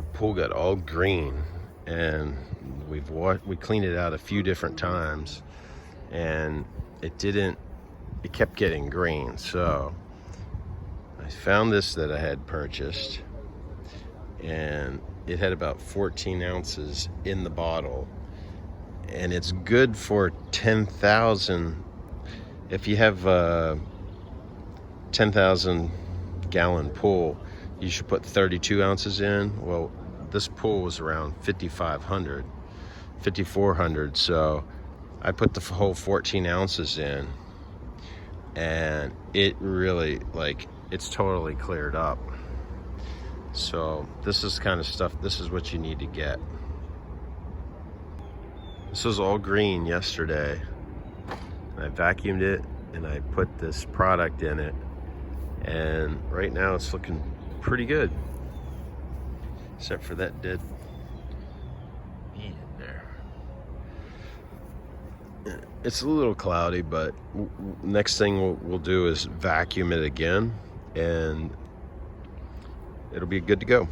our pool got all green, and we cleaned it out a few different times, and it kept getting green. So I found this that I had purchased, and it had about 14 ounces in the bottle, and it's good for 10,000. If you have a 10,000 gallon pool, you should put 32 ounces in. Well, this pool was around 5,400, so I put the whole 14 ounces in, and it really, like, it's totally cleared up. So this is kind of stuff, this is what you need to get. This was all green yesterday. I vacuumed it and I put this product in it, and right now it's looking pretty good, except for that dead bee in there. It's a little cloudy, but next thing we'll do is vacuum it again, and it'll be good to go.